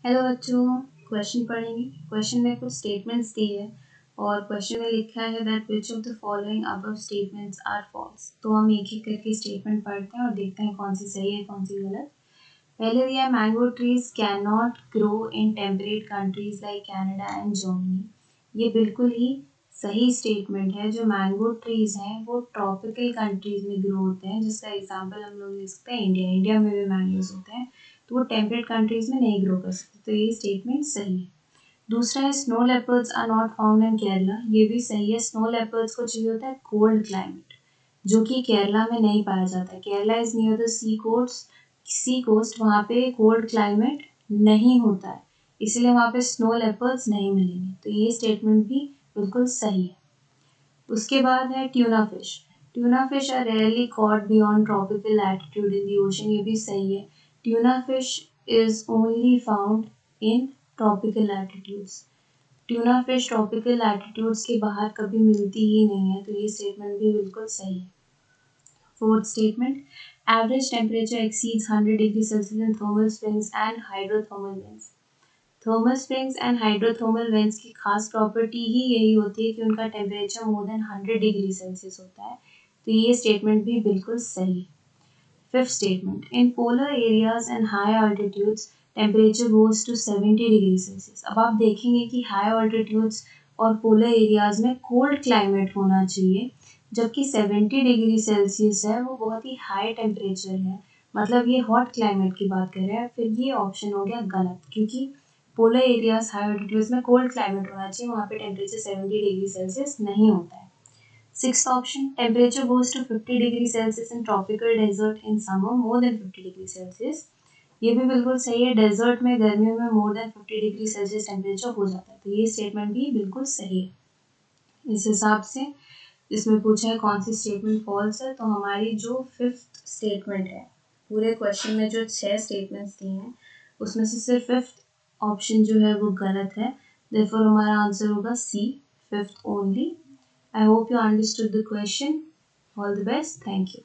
Hello बच्चों, question पढ़ेंगे। Question में कुछ स्टेटमेंट्स दी है और क्वेश्चन में लिखा है that which of the following above statements are false. तो हम एक एक करके स्टेटमेंट पढ़ते हैं और देखते हैं कौन सी सही है कौन सी गलत। पहले दिया है mango trees can not grow in temperate countries like Canada and Germany. ये बिल्कुल ही सही स्टेटमेंट है। जो मैंगो ट्रीज हैं वो ट्रॉपिकल कंट्रीज में ग्रो होते हैं, जिसका एग्जांपल हम लोग ले सकते हैं इंडिया। इंडिया में भी मैंगोज होते हैं, तो वो टेम्परेट कंट्रीज में नहीं ग्रो कर सकते, तो ये स्टेटमेंट सही है। दूसरा है snow leopards are not found in Kerala. ये भी सही है। स्नो लेपर्ड्स को चाहिए होता है कोल्ड क्लाइमेट, जो कि केरला में नहीं पाया जाता है। Kerala is near the sea coast, वहाँ पे कोल्ड क्लाइमेट नहीं होता है, इसलिए वहाँ पे स्नो लेपर्ड्स नहीं मिलेंगे, तो ये स्टेटमेंट भी बिल्कुल सही है। उसके बाद है tuna fish. Tuna fish are rarely caught beyond tropical latitude in the ocean. ये भी सही है। Tuna fish is only found in tropical latitudes. Tuna fish tropical latitudes के बाहर कभी मिलती ही नहीं है, तो ये स्टेटमेंट भी बिल्कुल सही है। Fourth statement, average temperature exceeds 100 degree Celsius in thermal springs and hydrothermal vents. Thermal springs and hydrothermal vents की खास प्रॉपर्टी ही यही होती है कि उनका temperature more than 100 degree Celsius होता है, तो ये स्टेटमेंट भी बिल्कुल सही है। Fifth statement, in polar areas and high altitudes temperature goes to 70 degree Celsius. अब आप देखेंगे कि हाई ऑल्टीट्यूड्स और पोलर एरियाज में कोल्ड क्लाइमेट होना चाहिए, जबकि 70 डिग्री सेल्सियस है वो बहुत ही हाई टेम्परेचर है, मतलब ये हॉट क्लाइमेट की बात कर रहे हैं। फिर ये ऑप्शन हो गया गलत, क्योंकि पोलर एरियाज हाई ऑल्टीट्यूड्स में कोल्ड क्लाइमेट होना चाहिए, वहाँ पे टेम्परेचर 70 डिग्री सेल्सियस नहीं होता है। Sixth option, temperature goes to 50 degree Celsius in tropical desert in summer, more than 50 degree Celsius. ये भी बिल्कुल सही है। डेजर्ट में गर्मियों में more than 50 degree Celsius temperature हो जाता है, तो ये स्टेटमेंट भी बिल्कुल सही है। इस हिसाब से इसमें पूछा है कौन सी स्टेटमेंट फॉल्स है, तो हमारी जो फिफ्थ स्टेटमेंट है, पूरे क्वेश्चन में जो 6 स्टेटमेंट्स दी हैं उसमें से सिर्फ फिफ्थ ऑप्शन जो है वो गलत है। देयरफॉर हमारा आंसर होगा C, fifth only. I hope you understood the question. All the best. Thank you.